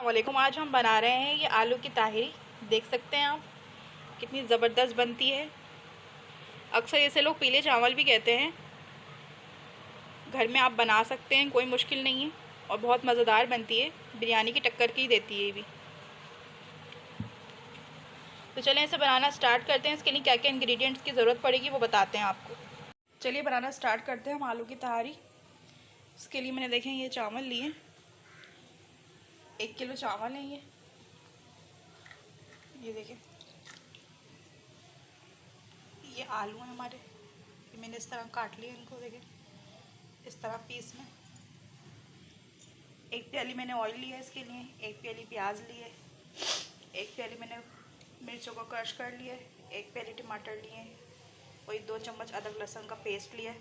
वालेकुम। आज हम बना रहे हैं ये आलू की ताहिरी। देख सकते हैं आप कितनी ज़बरदस्त बनती है। अक्सर इसे लोग पीले चावल भी कहते हैं। घर में आप बना सकते हैं, कोई मुश्किल नहीं है और बहुत मज़ेदार बनती है। बिरयानी की टक्कर की देती है ये भी। तो चलें इसे बनाना स्टार्ट करते हैं। इसके लिए क्या क्या इंग्रेडिएंट्स की ज़रूरत पड़ेगी वो बताते हैं आपको। चलिए बनाना स्टार्ट करते हैं हम आलू की ताहिरी। इसके लिए मैंने देखें ये चावल लिए, 1 किलो चावल है ये देखें। ये आलू हैं हमारे, ये मैंने इस तरह काट लिए इनको, देखें इस तरह पीस में। 1 प्याली मैंने ऑयल लिया है इसके लिए, 1 प्याली प्याज ली है, 1 प्याली मैंने मिर्चों को क्रश कर लिया है, 1 प्याली टमाटर लिए हैं और 2 चम्मच अदरक लहसुन का पेस्ट लिया है।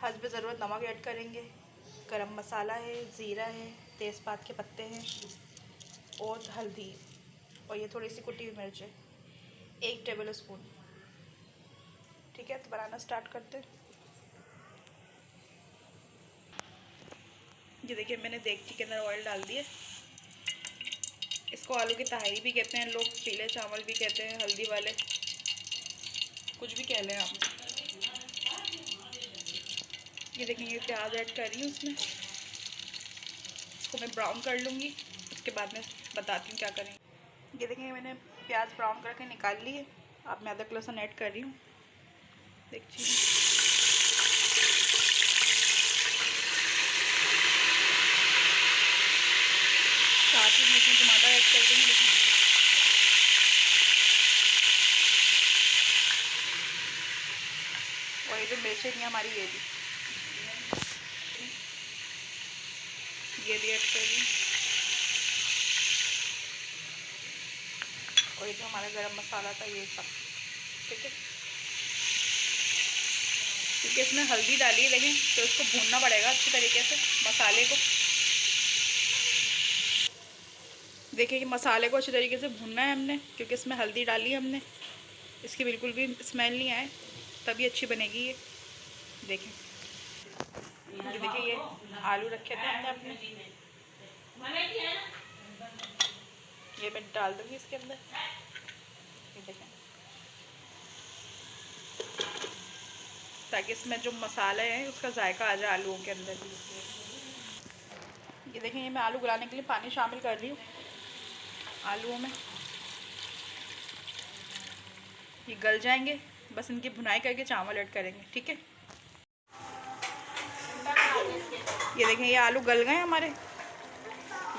हस्ब ज़रूरत नमक ऐड करेंगे। गरम मसाला है, ज़ीरा है, तेज़पात के पत्ते हैं और हल्दी और ये थोड़ी सी कुटी हुई मिर्च है, 1 टेबल स्पून। ठीक है, तो बनाना स्टार्ट करते हैं। ये देखिए मैंने देगची के अंदर ऑयल डाल दिया। इसको आलू की ताहिरी भी कहते हैं लोग, पीले चावल भी कहते हैं, हल्दी वाले, कुछ भी कह लें आप। ये देखिए ये प्याज ऐड कर रही हूँ उसमें, इसको मैं ब्राउन कर लूँगी, उसके बाद मैं बताती हूँ क्या करेंगे। ये देखिए मैंने प्याज ब्राउन करके निकाल ली है। अब मैं अदरक लहसुन ऐड कर रही हूँ देखिए। साथ ही में इसमें टमाटर ऐड कर देंगे। देखिए और ये जो मिर्चें थी हमारी ये भी ऐड कर दी। और ये जो हमारा गरम मसाला था ये सब। ठीक है, क्योंकि इसमें हल्दी डाली है लेकिन, तो इसको भूनना पड़ेगा अच्छी तरीके से मसाले को। देखिए कि मसाले को अच्छी तरीके से भूनना है हमने, क्योंकि इसमें हल्दी डाली है हमने। इसकी बिल्कुल भी स्मेल नहीं आए तभी अच्छी बनेगी ये। देखें ये देखिए ये आलू रखे थे हमने अपने, ये मैं डाल दूँगी इसके अंदर। ये देखें ताकि इसमें जो मसाला है उसका जायका आ जाए आलूओं के अंदर। ये देखें ये मैं आलू गलाने के लिए पानी शामिल कर रही हूँ आलूओं में। ये गल जाएंगे, बस इनकी भुनाई करके चावल ऐड करेंगे। ठीक है, ये देखें ये आलू गल गए हमारे,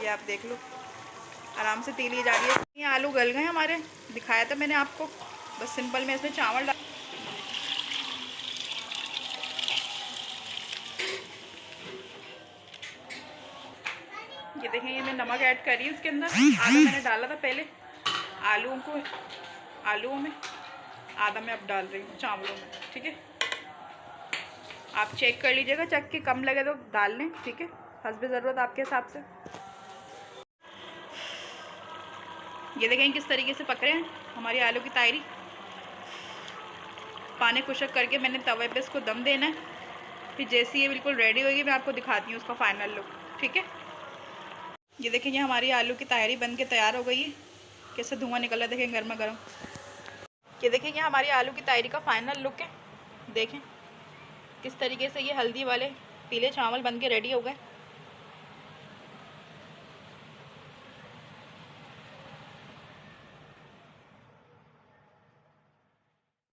ये आप देख लो आराम से तीली जा रही है। ये आलू गल गए हमारे, दिखाया था मैंने आपको। बस सिंपल में इसमें चावल डाल, ये देखें ये मैं नमक ऐड कर रही हूँ इसके अंदर। आधा मैंने डाला था पहले आलूओं में, आधा मैं अब डाल रही हूँ चावलों में। ठीक है, आप चेक कर लीजिएगा, चेक के कम लगे तो डाल लें। ठीक है, हस्ब ज़रूरत आपके हिसाब से। ये देखें किस तरीके से पक रहे हैं हमारी आलू की ताहिरी। पानी खुशक करके मैंने तवे पे इसको दम देना है। फिर जैसे ये बिल्कुल रेडी होगी मैं आपको दिखाती हूँ उसका फाइनल लुक। ठीक है, ये देखें ये हमारी आलू की ताहिरी बन के तैयार हो गई है। कैसे धुआं निकल रहा है देखें गर्मा गर्म। ये देखें ये हमारी आलू की ताहिरी का फाइनल लुक है। देखें किस तरीके से ये हल्दी वाले पीले चावल बन के रेडी हो गए।